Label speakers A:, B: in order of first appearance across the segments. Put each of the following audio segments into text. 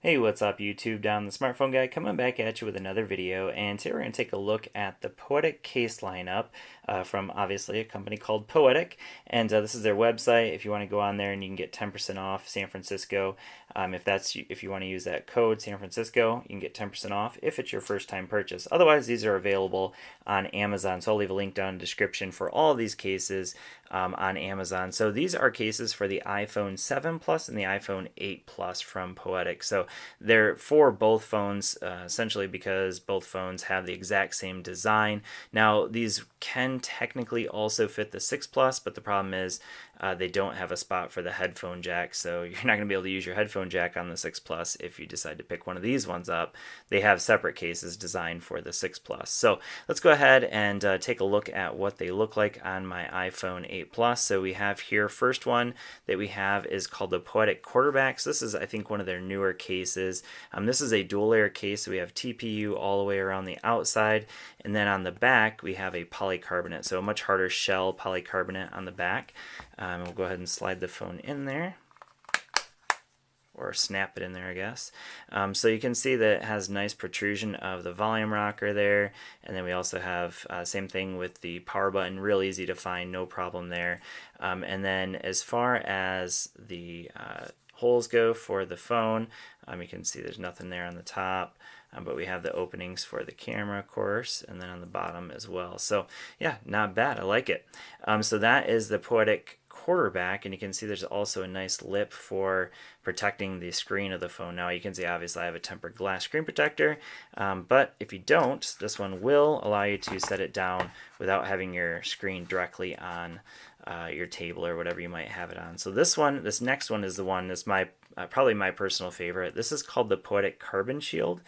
A: Hey, what's up YouTube? Don the Smartphone Guy coming back at you with another video, and today we're going to take a look at the Poetic case lineup from obviously a company called Poetic, and this is their website. If you want to go on there and you can get 10% off San Francisco, if you want to use that code San Francisco, you can get 10% off if it's your first time purchase. Otherwise, these are available on Amazon, so I'll leave a link down in the description for all of these cases on Amazon. So these are cases for the iPhone 7 Plus and the iPhone 8 Plus from Poetic. So they're for both phones, essentially because both phones have the exact same design. Now, these can technically also fit the 6 Plus, but the problem is they don't have a spot for the headphone jack, so you're not going to be able to use your headphone jack on the 6 Plus if you decide to pick one of these ones up. They have separate cases designed for the 6 Plus. So let's go ahead and take a look at what they look like on my iPhone 8 Plus. So we have here, first one that we have is called the Poetic Quarterback. So this is, I think, one of their newer cases. This is a dual layer case, so we have TPU all the way around the outside, and then on the back we have a polycarbonate, so a much harder shell polycarbonate on the back. We'll go ahead and slide the phone in there, or snap it in there, I guess. So you can see that it has nice protrusion of the volume rocker there, and then we also have same thing with the power button, real easy to find, no problem there. And then as far as the holes go for the phone, you can see there's nothing there on the top. But we have the openings for the camera, of course, and then on the bottom as well. So yeah, not bad. I like it. So that is the Poetic Quarterback, and you can see there's also a nice lip for protecting the screen of the phone. Now you can see obviously I have a tempered glass screen protector, but if you don't, this one will allow you to set it down without having your screen directly on your table or whatever you might have it on. So this next one is the one that's probably my personal favorite. This is called the Poetic Carbon Shield.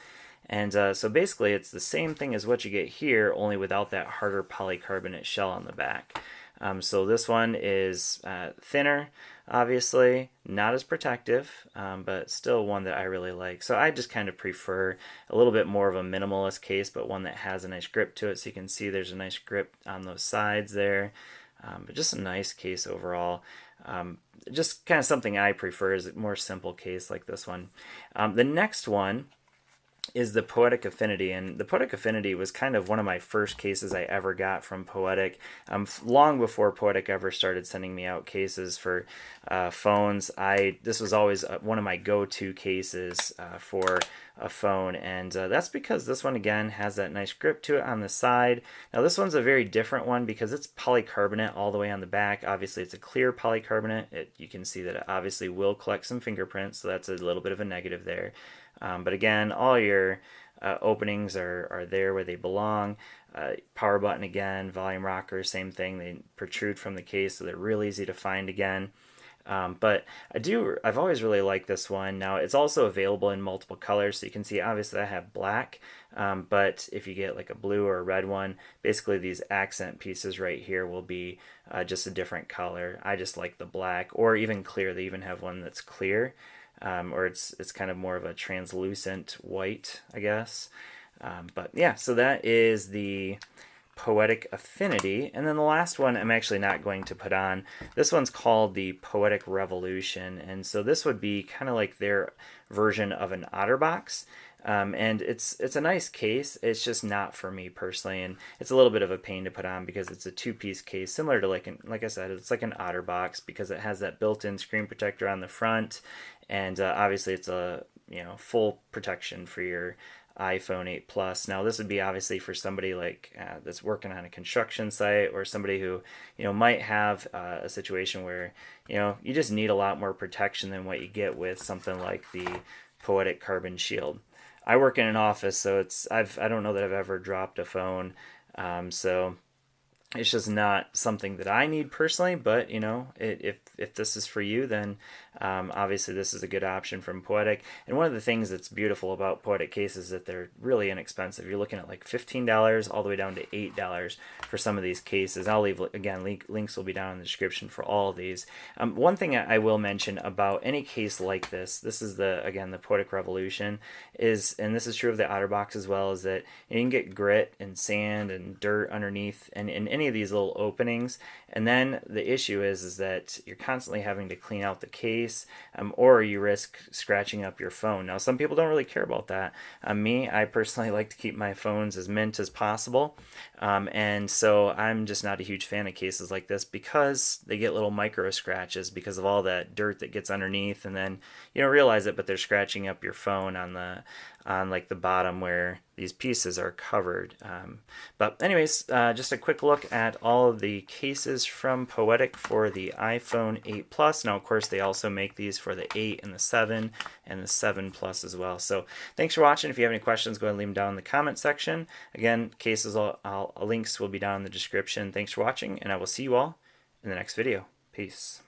A: And so basically it's the same thing as what you get here, only without that harder polycarbonate shell on the back. So this one is thinner, obviously, not as protective, but still one that I really like. So I just kind of prefer a little bit more of a minimalist case, but one that has a nice grip to it. So you can see there's a nice grip on those sides there, but just a nice case overall. Just kind of something I prefer is a more simple case like this one. The next one is the Poetic Affinity, and the Poetic Affinity was kind of one of my first cases I ever got from Poetic, long before Poetic ever started sending me out cases for phones. This was always one of my go-to cases for a phone, and that's because this one again has that nice grip to it on the side. Now this one's a very different one because it's polycarbonate all the way on the back. Obviously it's a clear polycarbonate. You can see that it obviously will collect some fingerprints, so that's a little bit of a negative there. But again, all your openings are there where they belong. Power button again, volume rocker, same thing. They protrude from the case, so they're real easy to find again. But I've always really liked this one. Now it's also available in multiple colors, so you can see obviously I have black, but if you get like a blue or a red one, basically these accent pieces right here will be just a different color. I just like the black, or even clear. They even have one that's clear. Or it's kind of more of a translucent white, I guess. But yeah, so that is the Poetic Affinity. And then the last one I'm actually not going to put on. This one's called the Poetic Revolution. And so this would be kind of like their version of an OtterBox. And it's a nice case. It's just not for me personally, and it's a little bit of a pain to put on because it's a two-piece case, similar to like I said, it's like an OtterBox because it has that built-in screen protector on the front, and obviously it's a full protection for your iPhone 8 Plus. Now this would be obviously for somebody like that's working on a construction site, or somebody who might have a situation where you just need a lot more protection than what you get with something like the Poetic Carbon Shield. I work in an office, so I don't know that I've ever dropped a phone, so it's just not something that I need personally. But if this is for you, then obviously this is a good option from Poetic. And one of the things that's beautiful about Poetic cases is that they're really inexpensive. You're looking at like $15 all the way down to $8 for some of these cases. I'll leave again, links will be down in the description for all of these. One thing I will mention about any case like this is the Poetic Revolution and this is true of the OtterBox as well, is that you can get grit and sand and dirt underneath and in any of these little openings, and then the issue is that you're kind constantly having to clean out the case, or you risk scratching up your phone. Now, some people don't really care about that. Me, I personally like to keep my phones as mint as possible, and so I'm just not a huge fan of cases like this because they get little micro scratches because of all that dirt that gets underneath, and then you don't realize it, but they're scratching up your phone on like the bottom where these pieces are covered. But anyways, just a quick look at all of the cases from Poetic for the iPhone 8 Plus. Now, of course, they also make these for the 8 and the 7 and the 7 Plus as well. So thanks for watching. If you have any questions, go ahead and leave them down in the comment section. Again, cases, links will be down in the description. Thanks for watching, and I will see you all in the next video. Peace.